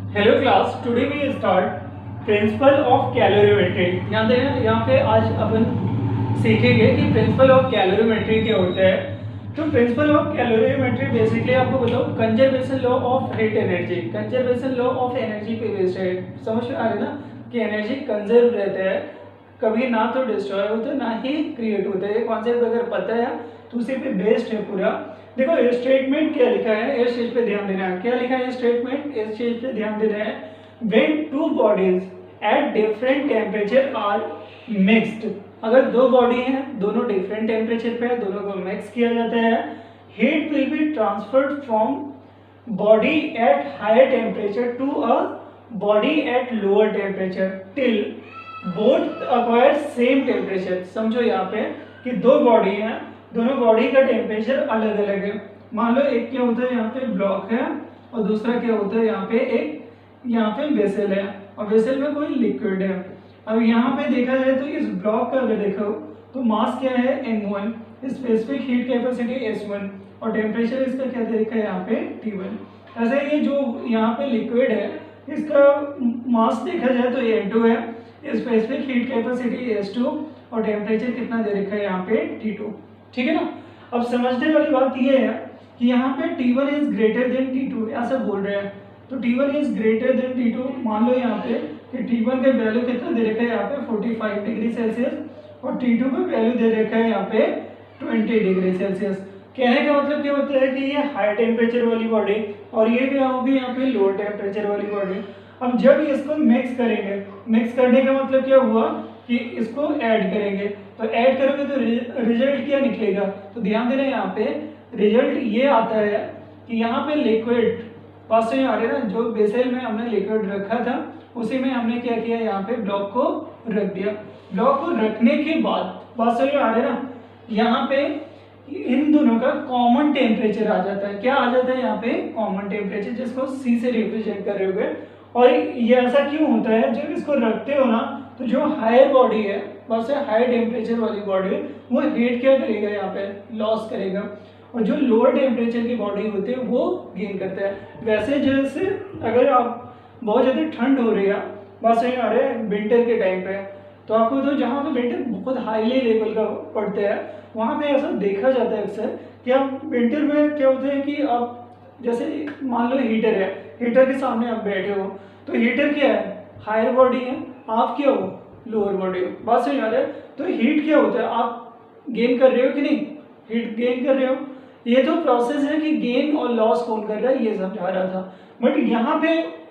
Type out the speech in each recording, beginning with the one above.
Hello class, today we start principle of calorimetry. यहाँ पे आज अपन सीखेंगे कि प्रिंसिपल ऑफ कैलोरीमेट्री क्या होता है। तो प्रिंसिपल ऑफ कैलोरीमेट्री बेसिकली आपको बताओ conservation law of heat energy. Conservation law of energy पे बेस्ड है। समझ में आ रहा है ना कि एनर्जी कंजर्व रहता है, कभी ना तो डिस्ट्रॉय होता है ना ही क्रिएट होता है। ये कॉन्सेप्ट अगर पता है तो उसी पे बेस्ड है पूरा। देखो ये स्टेटमेंट क्या लिखा है, इस चीज पे ध्यान देना है। क्या लिखा है स्टेटमेंट, इस चीज पे ध्यान देना है। When two bodies at different temperature are mixed, अगर दो बॉडी हैं दोनों डिफरेंट टेम्परेचर पे है, दोनों को मिक्स किया जाता है, heat will be transferred from body at higher temperature to a body at lower temperature till both acquire same temperature. समझो यहाँ पे कि दो बॉडी है, दोनों बॉडी का टेम्परेचर अलग अलग है। मान लो एक क्या होता है यहाँ पे ब्लॉक है और दूसरा क्या होता है यहाँ पे एक यहाँ पे वेसल है और वेसल में कोई लिक्विड है। अब यहाँ पे देखा जाए तो इस ब्लॉक का अगर देखो तो मास क्या है N1, specific heat capacity S1 और टेम्परेचर इसका क्या देखा है यहाँ पे T1। ऐसे ये जो यहाँ पे लिक्विड है इसका मास देखा जाए तो N2 है, स्पेसिफिक हीट कैपेसिटी S2 और टेम्परेचर कितना दे रखा है यहाँ पे T2। ठीक है ना। अब समझने वाली बात यह है कि यहाँ पे T1 is greater than T2 ऐसा बोल रहे हैं। तो T1 is greater than T2, मान लो यहाँ पे कि T1 का वैल्यू कितना दे रखा है यहाँ पे 45 डिग्री सेल्सियस और T2 का वैल्यू दे रखा है यहाँ पे 20 डिग्री सेल्सियस। कहने का मतलब क्या होता है कि ये हाई टेम्परेचर वाली बॉडी और ये क्या होगी यहाँ पे लोअर टेम्परेचर वाली बॉडी। अब जब इसको मिक्स करेंगे, मिक्स करने का मतलब क्या हुआ कि इसको ऐड करेंगे, तो ऐड करोगे तो रिजल्ट क्या निकलेगा। तो ध्यान देना यहाँ पे रिजल्ट ये आता है कि यहाँ पे लिक्विड पास से आ रहे ना, जो बेसल में हमने लिक्विड रखा था उसी में हमने क्या किया यहाँ पे ब्लॉक को रख दिया। ब्लॉक को रखने के बाद पास से आ रहे ना, यहाँ पे इन दोनों का कॉमन टेम्परेचर आ जाता है। क्या आ जाता है यहाँ पे कॉमन टेम्परेचर, जिसको C से रिप्रेजेंट कर रहे होगे। और ये ऐसा क्यों होता है, जब इसको रखते हो ना तो जो हायर बॉडी है वैसे हाई टेम्परेचर वाली बॉडी वो हीट क्या करेगा यहाँ पे लॉस करेगा और जो लोअर टेम्परेचर की बॉडी होती है वो गेन करता है। वैसे जैसे अगर आप बहुत ज़्यादा ठंड हो रही है, बस ये आ रहे हैं विंटर के टाइम पे, तो आपको तो जहाँ पे विंटर बहुत हाईली लेवल का पड़ता है वहाँ पे ऐसा देखा जाता है अक्सर कि आप विंटर में क्या होता है कि आप जैसे मान लो हीटर है, हीटर के सामने आप बैठे हो तो हीटर क्या है हायर बॉडी है, आप क्या हो लोअर बॉडी हो। बात समझ आ रहा है। तो हीट क्या होता है, आप गेन कर रहे हो कि नहीं, हीट गेन कर रहे हो। ये तो प्रोसेस है कि गेन और लॉस कौन कर रहा है ये समझा रहा था। बट यहाँ पे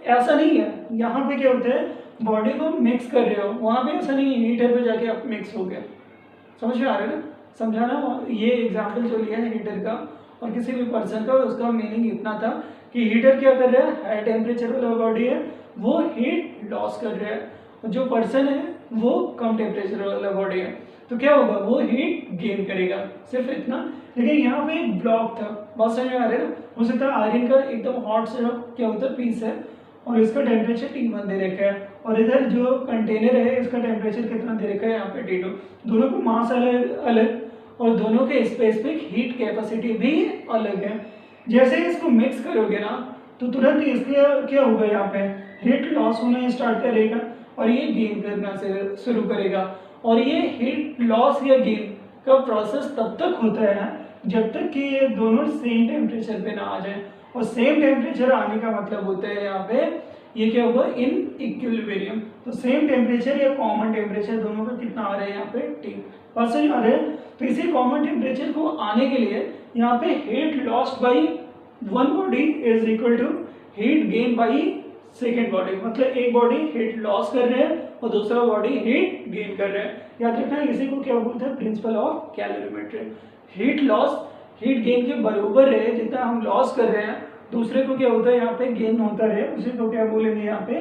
ऐसा नहीं है, यहाँ पे क्या होता है बॉडी को मिक्स कर रहे हो, वहाँ पे ऐसा नहीं है हीटर पे जाके आप मिक्स हो गए। समझ में आ रहा है ना, समझाना। ये एग्जाम्पल जो लिया है हीटर का और किसी भी पर्सन का, उसका मीनिंग इतना था कि हीटर क्या कर रहा है हाई टेम्परेचर वाला बॉडी है वो हीट लॉस कर रहा है और जो पर्सन है वो कम टेम्परेचर वाला बॉडी है तो क्या होगा वो हीट गेन करेगा, सिर्फ इतना। लेकिन यहाँ पे एक ब्लॉक था, बहुत समझ में आ रहा है ना। हो सकता है आयरन का एकदम हॉट सा क्या होता है पीस है और इसका टेम्परेचर T1 दे रखा है और इधर जो कंटेनर है इसका टेम्परेचर कितना दे रखा है यहाँ पे T2। दोनों को मास अलग अलग और दोनों के स्पेसिफिक हीट कैपेसिटी भी अलग है। जैसे इसको मिक्स करोगे ना तो तुरंत इसका क्या होगा यहाँ पे हीट लॉस होना स्टार्ट करेगा और ये गेन करना शुरू करेगा। और ये हीट लॉस या गेन का प्रोसेस तब तक होता है जब तक कि ये दोनों सेम टेम्परेचर पे ना आ जाए। और सेम टेम्परेचर आने का मतलब होता है यहाँ पे ये क्या होगा इन इक्विलिब्रियम। तो सेम टेम्परेचर या कॉमन टेम्परेचर दोनों का कितना आ रहा है यहाँ पे T परसेंट आ रहा है। तो इसी कॉमन टेम्परेचर को आने के लिए यहाँ पे heat lost by one body is equal to heat gain by second body. मतलब एक बॉडी हीट लॉस कर रहे हैं और दूसरा बॉडी हीट गेन कर रहे हैं। याद रखना इसी को क्या बोलते हैं principal of calorimetry. Heat loss heat gain के बराबर है, जितना हम लॉस कर रहे हैं दूसरे को क्या होता है यहाँ पे गेन होता रहे, उसी को क्या बोलेंगे यहाँ पे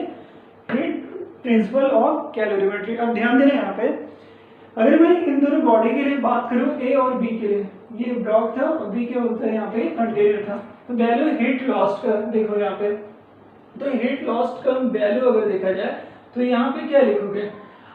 हीट प्रिंसिपल ऑफ कैलोरीमेट्री। अब ध्यान देना यहाँ पे अगर मैं इन दोनों बॉडी के लिए बात करूँ A और B के लिए, ये ब्लॉक था और B क्या होता है यहाँ पे कंटेनर था। तो वैल्यू हीट लॉस्ट का देखो यहाँ पे, तो हीट लॉस्ट का वैल्यू अगर देखा जाए तो यहाँ पे क्या लिखोगे।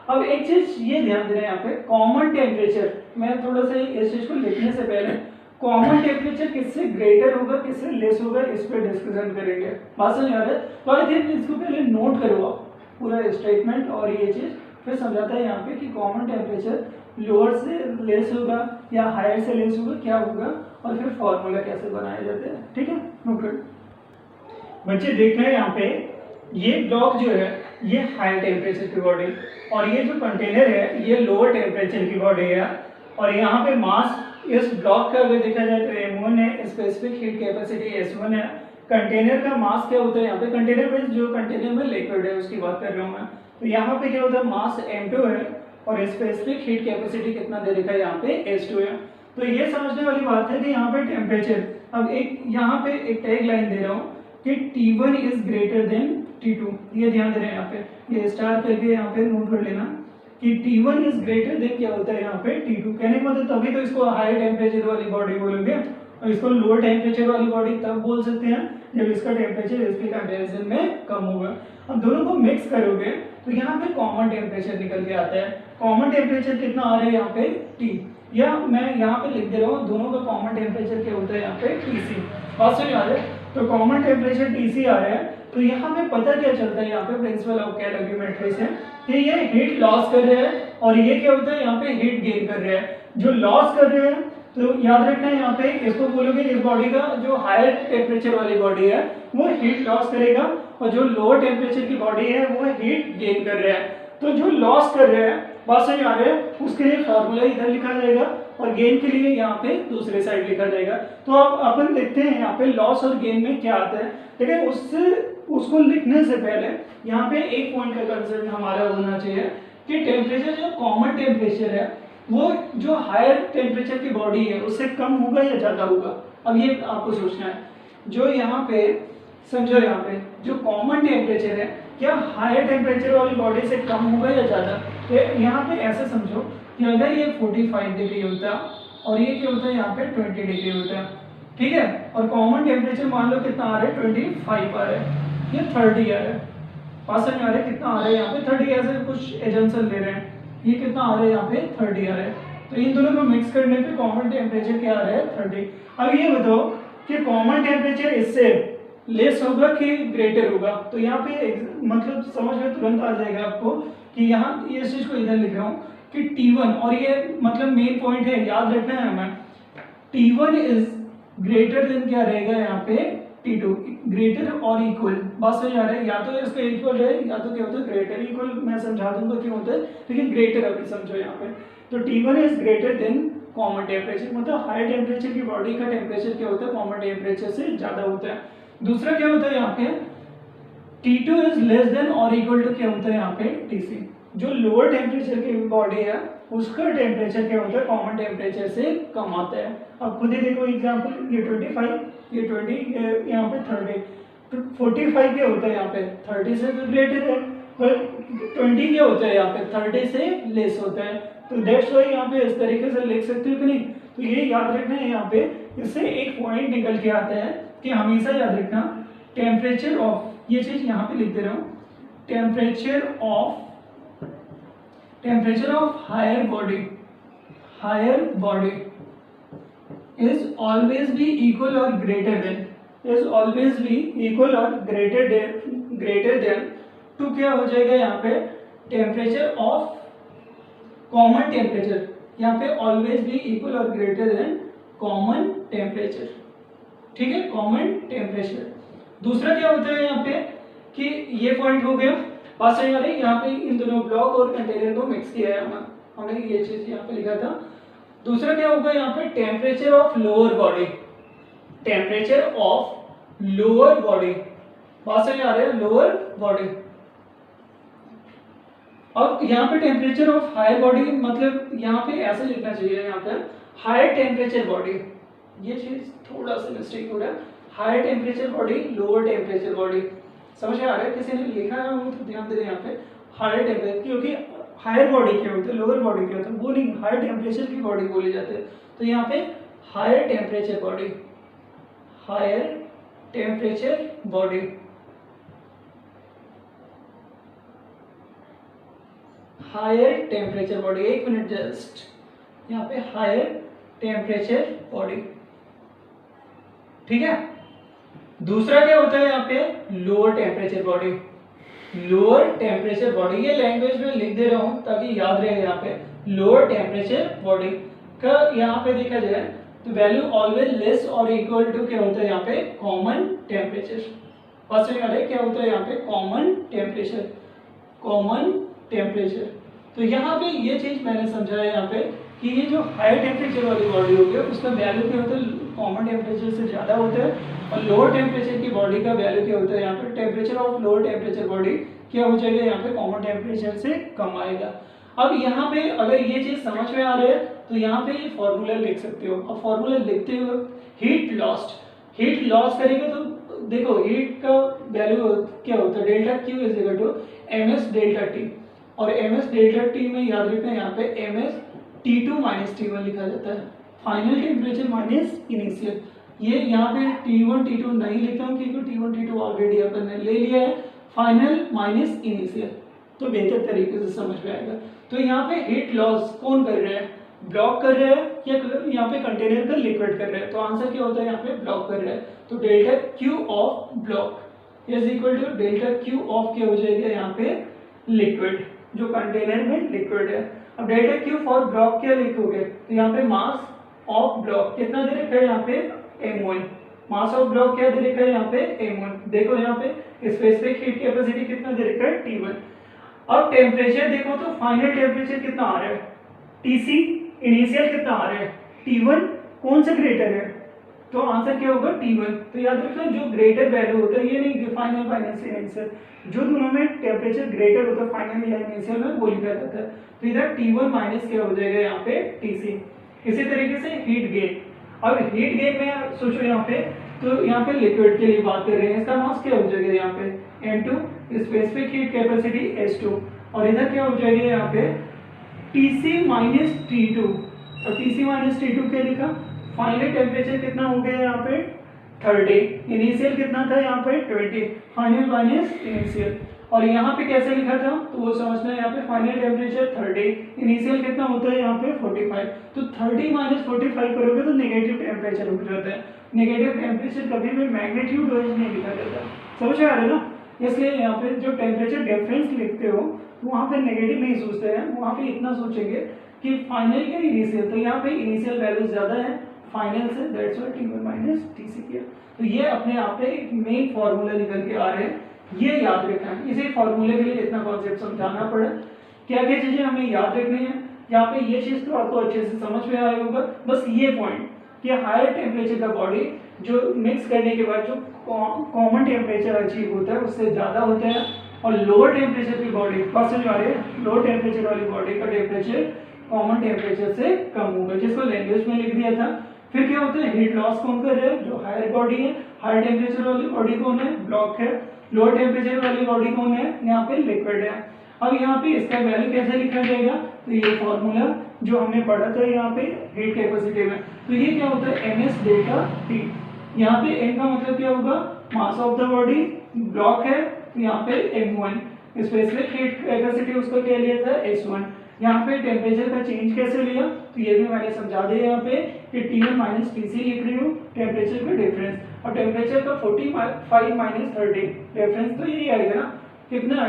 अब एक चीज ये ध्यान देना यहाँ पे कॉमन टेम्परेचर, मैं थोड़ा सा इस चीज को लिखने से पहले कॉमन टेम्परेचर किससे ग्रेटर होगा किससे लेस होगा इस पर डिस्कशन करेंगे। बात समझ आ रहा है? तो आई थिंक इसको पहले नोट करो आप पूरा स्टेटमेंट और ये चीज, फिर समझाता है यहाँ पे कि कॉमन टेम्परेचर लोअर से लेस होगा या हायर से लेस होगा क्या होगा, और फिर फॉर्मूला कैसे बनाए जाते हैं। ठीक है, नोटेड। बच्चे देख रहे हैं यहाँ पे ये ब्लॉक जो है ये हाई टेम्परेचर की बॉडी, और ये जो कंटेनर है ये लोअर टेम्परेचर की बॉडी है। और यहाँ पे मास इस ब्लॉक का अगर देखा जाए तो m1 है, स्पेसिफिक हीट कैपेसिटी s1 है। कंटेनर का मास क्या होता है यहाँ पे, कंटेनर में जो कंटेनर में लिक्विड है उसकी बात कर रहा हूँ मैं, तो यहाँ पे क्या होता है मास m2 है और स्पेसिफिक हीट कैपेसिटी कितना दे रखा है यहाँ पे s2 है। तो ये समझने वाली बात है कि यहाँ पे टेम्परेचर, अब एक यहाँ पे एक टैग लाइन दे रहा हूँ कि T1 is greater than T2, ये ध्यान दे रहे हैं यहाँ पे, ये स्टार करके यहाँ पे नोट कर लेना कि T1 इज ग्रेटर देन क्या होता है यहाँ पे T2। कहने का मतलब तभी तो इसको हाई टेम्परेचर वाली बॉडी बोलोगे, और इसको लोअर टेम्परेचर वाली बॉडी तब बोल सकते हैं जब इसका टेम्परेचर इसके कंपैरिजन में कम होगा। अब दोनों को मिक्स करोगे तो यहाँ पे कॉमन टेम्परेचर निकल के आता है। कॉमन टेम्परेचर कितना आ रहा है यहाँ पे T, या मैं यहाँ पे लिख दे रहा हूँ दोनों का कॉमन टेम्परेचर क्या होता है यहाँ पे TC। बात समझ आ रहा है? तो कॉमन टेम्परेचर TC आ रहा है, तो यहाँ पे पता क्या चलता है यहाँ पे प्रिंसिपल ऑफ कैलोरीमेट्री से कि ये हीट लॉस कर रहे हैं और ये क्या होता है यहाँ पे हीट गेन कर रहे हैं। जो लॉस कर रहे हैं तो याद रखना है यहाँ पे इसको बोलोगे इस बॉडी का जो हायर टेम्परेचर वाली बॉडी है वो हीट लॉस करेगा, और जो लोअर टेम्परेचर की बॉडी है वो हीट गेन कर रहे हैं। तो जो लॉस कर रहे हैं बात समझ आ रहे हैं, उसके लिए फॉर्मूला इधर लिखा जाएगा और गेन के लिए यहाँ पे दूसरे साइड लिखा जाएगा। तो अब अपन देखते हैं यहाँ पे लॉस और गेन में क्या आता है। ठीक है, उसको लिखने से पहले यहाँ पे एक पॉइंट का कंसर्न हमारा होना चाहिए कि टेम्परेचर जो कॉमन टेम्परेचर है वो जो हायर टेम्परेचर की बॉडी है उससे कम होगा या ज्यादा होगा। अब ये आपको सोचना है, जो यहाँ पे समझो यहाँ पे जो कॉमन टेम्परेचर है क्या हायर टेम्परेचर वाली बॉडी से कम होगा या ज्यादा। तो यहाँ पे ऐसे समझो कि अगर ये 45 डिग्री होता और ये क्या होता है यहाँ पे 20 डिग्री होता है, ठीक है, और कॉमन टेम्परेचर मान लो कितना आ रहा है 25 आ रहा है, ये 30 आ रहा है। पास में आ रहा है कितना आ रहा है यहाँ पे 30, ऐसे कुछ एजेंशन ले रहे हैं, ये कितना आ रहा है यहाँ पे 30 आ रहा है। तो इन दोनों को मिक्स करने पे कॉमन टेम्परेचर क्या आ रहा है 30। अब ये बताओ कि कॉमन टेम्परेचर इससे लेस होगा कि ग्रेटर होगा। तो यहाँ पे मतलब समझ में तुरंत आ जाएगा आपको कि यहाँ ये चीज को इधर लिख रहा हूँ कि T1, और ये मतलब मेन पॉइंट है याद रखना है हमें, T1 इज ग्रेटर देन क्या रहेगा यहाँ पे T2, ग्रेटर और इक्वल। बात समझ आ रहा है, या तो इसका इक्वल है या तो क्या होता है ग्रेटर। इक्वल मैं समझा दूंगा क्यों होता है, लेकिन ग्रेटर अभी समझो यहाँ पे। तो T1 is greater than common temperature, मतलब हाई टेम्परेचर की बॉडी का टेम्परेचर क्या होता है कॉमन टेम्परेचर से ज्यादा होता है। दूसरा क्या होता है यहाँ पे T2 इज लेस देन और इक्वल टू क्या होता है यहाँ पे TC। जो लोअर टेम्परेचर की बॉडी है उसका टेम्परेचर क्या होता है कॉमन टेम्परेचर से कम आता है। अब खुद ही देखो एग्जांपल, ये 25, ये 20, यहाँ पे 30, तो 45 क्या होता है यहाँ पे 30 से तो ग्रेटर है, पर 20 क्या होता है यहाँ पे 30 से लेस होता है। तो दैट्स व्हाई यहाँ पे इस तरीके से लिख सकते हो कि नहीं। तो ये याद रखना है यहाँ पे, इससे एक पॉइंट निकल के आता है कि हमेशा याद रखना टेम्परेचर ऑफ, ये चीज यहाँ पे लिख दे रहा हूँ, temperature of higher body is always be equal और greater than, greater than to क्या हो जाएगा यहाँ पे टेम्परेचर ऑफ कॉमन टेम्परेचर, यहाँ पे ऑलवेज बी इक्वल और ग्रेटर देन कॉमन टेम्परेचर। ठीक है, कॉमन टेम्परेचर। दूसरा क्या होता है यहाँ पे कि ये पॉइंट हो गया, बात सही वाली, यहाँ पे इन दोनों ब्लॉक और कंटेनर को मिक्स किया है हमने ये चीज यहाँ पे लिखा था। दूसरा क्या होगा यहाँ पे टेम्परेचर ऑफ लोअर बॉडी, बात सही आ रही है लोअर बॉडी। अब यहाँ पे टेम्परेचर ऑफ हायर बॉडी, मतलब यहाँ पे ऐसे लिखना चाहिए यहाँ पे हायर टेम्परेचर बॉडी, ये चीज थोड़ा सा मिस्टेक हो रहा है, higher temperature body lower temperature body. समझ में आ रहा है, किसी ने लिखा है वो तो ध्यान दे रहे यहाँ पे हायर टेम्परेचर, क्योंकि हायर बॉडी क्या होता है लोअर बॉडी क्या होता है वो नहीं, हायर टेम्परेचर की बॉडी बोली जाती है। तो यहाँ पे हायर टेम्परेचर बॉडी, एक मिनट जस्ट, यहाँ पे हायर टेम्परेचर बॉडी, ठीक है। दूसरा क्या होता है यहाँ पे, lower temperature body. Lower temperature body, ये लैंग्वेज में लिख दे रहा हूं ताकि याद रहे। यहाँ पे लोअर टेम्परेचर बॉडी का यहाँ पे देखा जाए तो वैल्यू ऑलवेज लेस और इक्वल टू क्या होता है यहाँ पे, कॉमन टेम्परेचर। फर्स्ट में क्या होता है यहाँ पे, कॉमन टेम्परेचर। कॉमन टेम्परेचर, तो यहाँ पे ये चीज मैंने समझाया यहाँ पे कि ये जो हाई टेम्परेचर वाली बॉडी होगी उसका वैल्यू क्या होता है, कॉमन टेम्परेचर से ज़्यादा होता है। और लोअर टेम्परेचर की बॉडी का वैल्यू क्या होता है यहाँ पे, temperature of lower temperature body क्या हो जाएगा यहाँ पे, कॉमन टेम्परेचर से कम आएगा। अब यहाँ पे अगर ये चीज़ समझ में आ रही है तो यहाँ पे ये फॉर्मूला लिख सकते हो। अब फॉर्मूला लिखते हुए हीट लॉस्ट, हीट लॉस करेंगे तो देखो हीट का वैल्यू क्या होता है, delta Q is equal to M S delta T. और एम एस डेल्टा टी में याद रखना यहाँ पे M S T2 minus T1 लिखा जाता है, फाइनल टेम्परेचर माइनस इनिशियल। ये यहाँ पे T1 T2 नहीं लिखता हूँ क्योंकि T1 T2 ऑलरेडी अपन ने ले लिया है, फाइनल माइनस इनिशियल, तो बेहतर तरीके से समझ में आएगा। तो यहाँ पे हीट लॉस कौन कर रहा है, ब्लॉक कर रहा है या यहाँ पे कंटेनर का लिक्विड कर रहा है, तो आंसर क्या होता है यहाँ पे, ब्लॉक कर रहा है। तो delta Q of block is equal to delta Q of क्या हो जाएगा यहाँ पे, लिक्विड, जो कंटेनर में लिक्विड है। अब डेल्टा क्यू फॉर ब्लॉक क्या लिखोगे, तो यहाँ पे मास ऑफ ब्लॉक कितना दे रखा है यहाँ पे, m1। मास ऑफ ब्लॉक क्या दे रखा है यहाँ पे, m1। देखो यहाँ पे स्पेसिफिक हीट कैपेसिटी कितना दे रखा है, T1। अब टेम्परेचर देखो तो फाइनल टेम्परेचर कितना आ रहा है, Tc। इनिशियल कितना आ रहा है, T1। कौन सा ग्रेटर है, तो आंसर क्या होगा, T1। तो याद रखना जो ग्रेटर वैल्यू होता है, ये नहीं कि फाइनल फाइनल से इनिशियल, जो दोनों में टेम्परेचर ग्रेटर होता है फाइनल या इनिशियल में, वो लिखा जाता है। तो इधर T1 माइनस क्या हो जाएगा यहाँ पे, Tc। इसी तरीके से हीट गेन, अब हीट गेन में सोचो यहाँ पे, तो यहाँ पे लिक्विड के लिए बात कर रहे हैं, इसका मास क्या हो जाएगा यहाँ पे, m2, specific heat capacity S2। और इधर क्या हो जाएगा यहाँ पे, Tc माइनस T2। और Tc माइनस T2 क्या लिखा, फाइनल टेम्परेचर कितना हो गया यहाँ पे, 30। इनिशियल कितना था यहाँ पे, 20। Final minus initial. और यहाँ पे कैसे लिखा था, तो वो समझना है। यहाँ पे फाइनल टेम्परेचर 30, इनिशियल कितना होता है यहाँ पे 45। तो 30 माइनस 45 करोगे तो नेगेटिव टेम्परेचर हो जाता है। नेगेटिव टेम्परेचर कभी भी मैग्नीट्यूड वाइज नहीं लिखा जाता, समझ आ रहा है ना। इसलिए यहाँ पे जो टेम्परेचर डिफरेंस लिखते हो वहाँ पे नेगेटिव नहीं सोचते हैं, वहाँ पे इतना सोचेंगे कि फाइनल या इनिशियल। तो यहाँ पे इनिशियल वैल्यू ज्यादा है फाइनल से, that's why T1 minus Tc किया। तो ये अपने आप पे एक मेन फॉर्मूला निकल के आ रहे हैं, ये याद रखना है। इसी फॉर्मूले के लिए इतना कॉन्सेप्ट समझाना पड़ा। क्या क्या चीजें हमें याद रखनी है यहाँ पे, ये चीज तो आपको अच्छे से समझ में आया होगा। बस ये पॉइंट कि हायर टेम्परेचर का बॉडी जो मिक्स करने के बाद जो कॉमन टेम्परेचर अचीव होता है उससे ज्यादा होता है, और लोअर टेम्परेचर की बॉडी, समझ आ रही है, लोअर टेम्परेचर वाली बॉडी का टेम्परेचर कॉमन टेम्परेचर से कम होगा, जिसको लैंग्वेज में लिख दिया था। फिर क्या होता है, हीट लॉस कौन कर रहा है, जो हायर बॉडी है, हायर टेम्परेचर वाली बॉडी कौन है, ब्लॉक है। लोअर टेम्परेचर वाली बॉडी कौन है, यहाँ पे लिक्विड है। अब यहाँ पे इसका वैल्यू कैसे लिखा जाएगा, तो ये फॉर्मूला जो हमने पढ़ा था यहाँ पे हीट कैपेसिटी में, तो ये क्या होता है, ms डेल्टा टी। यहाँ पे n का मतलब क्या होगा, mass of the body, block है तो यहाँ पे m1, स्पेसिफिक हीट कैपेसिटी उसको क्या लिया था, s1। यहाँ पे टेम्परेचर का चेंज कैसे लिया, तो ये भी मैंने समझा दिया यहाँ पे कि T1 माइनस Tc लिख रही हूँ, टेम्परेचर का डिफरेंस। और टेम्परेचर का 45 माइनस 30 डिफरेंस तो यही आएगा ना, कितना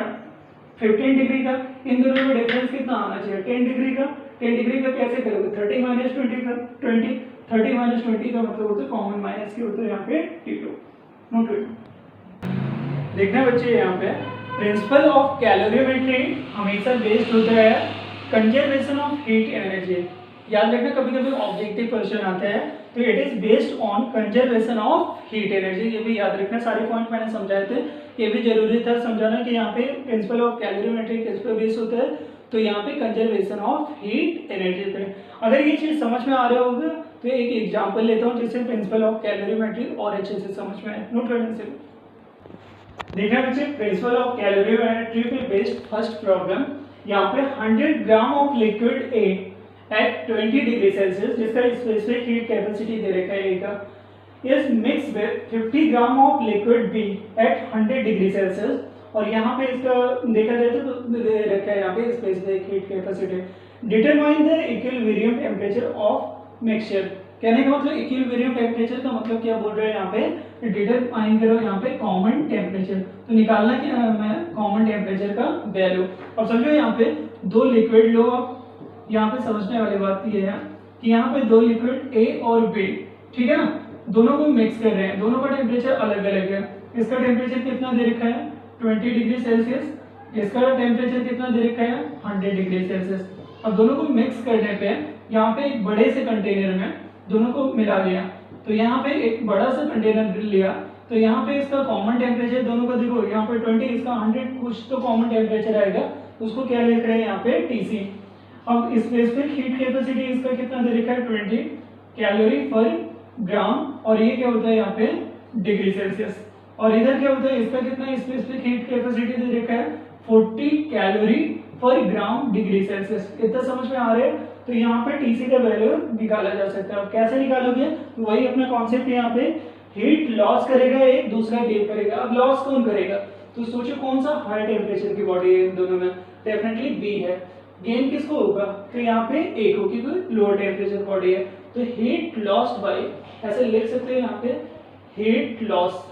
15 डिग्री का। इन दोनों में डिफरेंस कितना आना चाहिए, 10 डिग्री का। 10 डिग्री का कैसे करोगे, 30 माइनस 20 का 20, 30 माइनस 20 का मतलब होता है कॉमन माइनस के होता है यहाँ पे T2। नोट करो, देखना बच्चे यहाँ पे प्रिंसिपल ऑफ कैलोरीमेट्री हमेशा बेस्ड होता है कंजर्वेशन ऑफ हीट एनर्जी। याद रखना कभी कभी ऑब्जेक्टिव क्वेश्चन आता है तो it is based on conservation of heat energy, ये भी याद रखना। सारे पॉइंट मैंने समझाए थे, ये भी जरूरी था समझाना कि यहाँ पे प्रिंसिपल ऑफ कैलोरीमेट्री किस पे बेस्ड होता है, तो यहाँ पे कंजर्वेशन ऑफ हीट एनर्जी पे। अगर ये चीज समझ में आ रहा होगा तो एक एग्जाम्पल लेता हूँ जिससे प्रिंसिपल ऑफ कैलोरीमेट्री और अच्छे से समझ में आए। नोट करने से देखना बच्चे, प्रिंसिपल ऑफ कैलोरीमेट्री पे बेस्ड फर्स्ट प्रॉब्लम। यहाँ पे 100 gram of liquid A at 20 degree Celsius, जिसका स्पेसिफिक हीट कैपेसिटी दे रखा है ए का, is mix with 50 gram of liquid B at 100 degree Celsius. और यहाँ पे इसका देखा जाए तो दे रखा है यहाँ पे specific heat capacity. Determine the equilibrium temperature of mixture. कहने का मतलब इक्विलिब्रियम टेम्परेचर का मतलब क्या बोल रहे हैं यहाँ पे, डिटरमाइन करो यहाँ पे कॉमन टेम्परेचर। तो निकालना क्या है हमें, कॉमन टेम्परेचर का वैल्यू। अब समझो यहाँ पे दो लिक्विड लो, आप यहाँ पे समझने वाली बात ये है कि यहाँ पे दो लिक्विड ए और बी, ठीक है ना, दोनों को मिक्स कर रहे हैं, दोनों का टेम्परेचर अलग अलग है। इसका टेम्परेचर कितना दे रखा है 20 डिग्री सेल्सियस, इसका टेम्परेचर कितना दे रखा है 100 डिग्री सेल्सियस। अब दोनों को मिक्स करने पे यहाँ पे एक बड़े से कंटेनर में दोनों को मिला लिया, तो यहाँ पे एक बड़ा सा कंटेनर लिया, तो यहाँ पे इसका कॉमन टेम्परेचर दोनों का देखो, यहाँ पे 20, इसका 100, कुछ तो कॉमन टेम्परेचर आएगा, उसको क्या लिख रहे हैं यहाँ पे TC। अब स्पेसिफिक हीट कैपेसिटी इसका कितना दे रखा है 20 कैलोरी पर ग्राम, और ये क्या होता है यहाँ पे डिग्री सेल्सियस। और इधर क्या होता है, इसका कितना स्पेसिफिक हीट कैपेसिटी दे रखा है 40 कैलोरी पर ग्राम डिग्री सेल्सियस। इतना समझ में आ रहा है। तो यहाँ पे TC का वैल्यू निकाला जा सकता है। अब कैसे निकालोगे, तो वही अपना कॉन्सेप्ट यहाँ पे, हीट लॉस करेगा एक, दूसरा गेन करेगा। अब लॉस कौन करेगा, तो सोचो कौन सा हाई टेम्परेचर की बॉडी है इन दोनों में, डेफिनेटली बी है। गेन किसको होगा, तो यहाँ पे ए को, क्योंकि लोअर टेम्परेचर बॉडी है। तो हीट लॉस्ट बाय, ऐसे लिख सकते हैं यहाँ पे, heat lost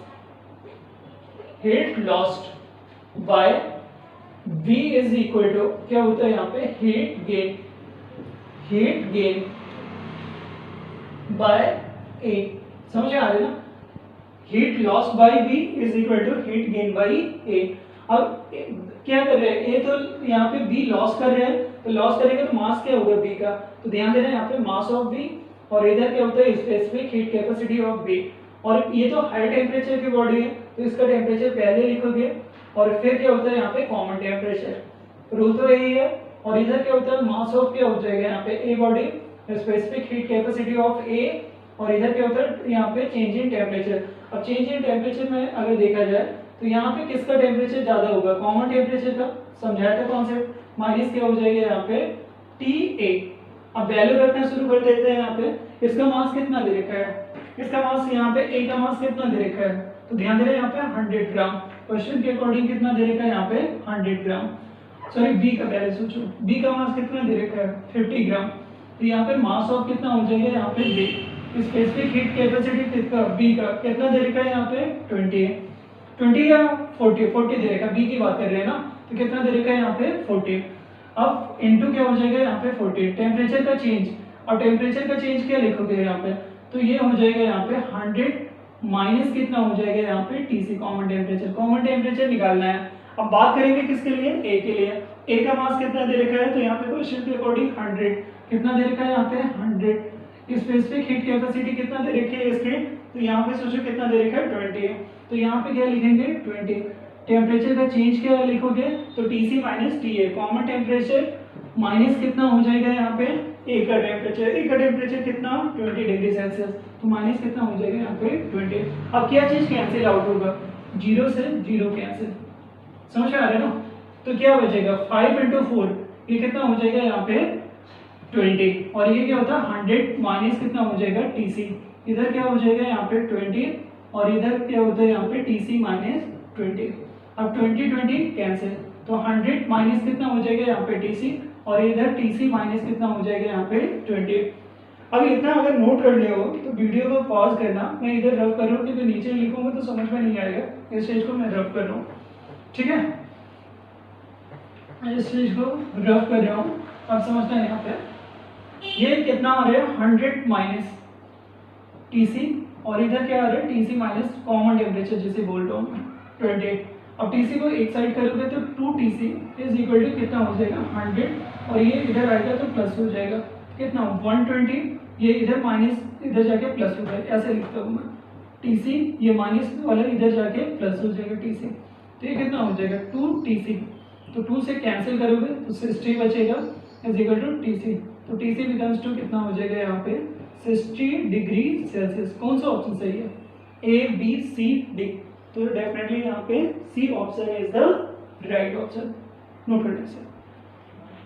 by V is equal to क्या होता है यहाँ पे, हीट गेन बाय A। समझ आ रहे ना, heat loss by V is equal to heat gain by A। अब क्या कर रहे हैं, A तो यहाँ पे B लॉस कर रहे हैं, तो लॉस करेंगे तो मास क्या होगा B का, तो ध्यान देना यहाँ पे मास ऑफ B, और इधर क्या होता है specific heat capacity of B। और ये तो हाई टेम्परेचर की बॉडी है, तो इसका टेम्परेचर पहले लिखोगे, और फिर क्या होता है यहाँ पे कॉमन टेम्परेचर, रूल तो यही है। और इधर क्या होता है मास ऑफ क्या हो जाएगा यहाँ पे A body, specific heat capacity of A, और इधर क्या होता है यहाँ पे चेंज इन टेम्परेचर। अब चेंज इन टेम्परेचर में अगर देखा जाए तो यहाँ पे किसका टेम्परेचर ज्यादा होगा, कॉमन टेम्परेचर का, समझाया था कॉन्सेप्ट, माइनस क्या हो जाएगा यहाँ पे TA। अब वैल्यू रखना शुरू कर देते हैं। यहाँ पे इसका मास कितना दे रखा है, इसका मास यहाँ पे A का मास कितना दे रखा है, तो ध्यान दे रहे हैं यहाँ पे 100 ग्राम, क्वेश्चन के अकॉर्डिंग कितना दे रखा है यहाँ पे 100 ग्राम। सॉरी B का पहले सोचो, B का मास कितना दे रखा है 50 ग्राम, तो यहाँ पे मास ऑफ कितना हो जाएगा यहाँ पे B। स्पेसिफिक हीट कैपेसिटी कितना B का कितना दे रखा है यहाँ पे 20 या 40 दे रखा है, B की बात कर रहे हैं ना, तो कितना दे रखा है यहाँ पे 40। अब इनटू क्या हो जाएगा यहाँ पे 40, टेम्परेचर का चेंज। और टेम्परेचर का चेंज क्या लिखोगे यहाँ पे, तो ये हो जाएगा यहाँ पे 100 माइनस कितना हो जाएगा यहाँ पे TC, common temperature. Common temperature निकालना है। अब बात करेंगे किसके लिए, A के लिए। A का मास कितना दे रखा है, तो यहाँ पे क्वेश्चन के अकॉर्डिंग 100 कितना दे रखा है यहाँ पे 100। स्पेसिफिक हीट कैपेसिटी कितना दे रखी है इसके, तो यहाँ पे सोचो कितना दे रखा है 20, तो यहाँ पे क्या लिखेंगे 20। टेम्परेचर का चेंज क्या लिखोगे, तो TC minus TA, common temperature minus कितना हो जाएगा यहाँ पे A का टेम्परेचर कितना 20 डिग्री सेल्सियस, तो माइनस कितना हो जाएगा यहाँ पे 20। अब क्या चीज कैंसिल आउट होगा, 0 से 0 कैंसिल, समझ में आ रहा है ना। तो क्या बचेगा 5 × 4, ये कितना हो जाएगा यहाँ पे 20, और ये क्या होता है 100 माइनस कितना हो जाएगा TC, इधर क्या हो जाएगा यहाँ पे 20, और इधर क्या होता है यहाँ पे TC माइनस 20। अब 20 कैंसिल, तो 100 माइनस कितना हो जाएगा यहाँ पे TC, और इधर TC माइनस कितना हो जाएगा यहाँ पे 20। अब इतना अगर नोट कर ले हो तो वीडियो को पॉज करना, मैं इधर रफ कर रहा हूँ क्योंकि नीचे लिखूंगा तो समझ में नहीं आएगा, इस चीज को मैं रफ कर रहा हूँ, ठीक है, मैं इस चीज को रफ कर रहा हूँ, अब समझना है। यहाँ पे ये कितना आ रहा है 100 माइनस TC, और इधर क्या आ रहा है TC माइनस कॉमन टेम्परेचर जिसे बोल रहा हूँ मैं 20। अब TC को एक साइड करोगे तो 2TC इज इक्वल टू कितना हो जाएगा 100, और ये इधर आएगा तो प्लस हो जाएगा कितना 120, ये इधर माइनस इधर जाके प्लस हो जाएगा, ऐसे लिखता हूँ मैं TC, ये माइनस वाला इधर जाके प्लस हो जाएगा TC, तो ये कितना हो जाएगा 2TC, तो 2 से कैंसिल करोगे तो 60 बचेगा इज इक्वल टू TC, तो TC बिकम्स टू कितना हो जाएगा यहाँ पे 60 डिग्री सेल्सियस। कौन सा ऑप्शन सही है, A B C D, तो डेफिनेटली यहाँ पे C option is the right option, note करने से।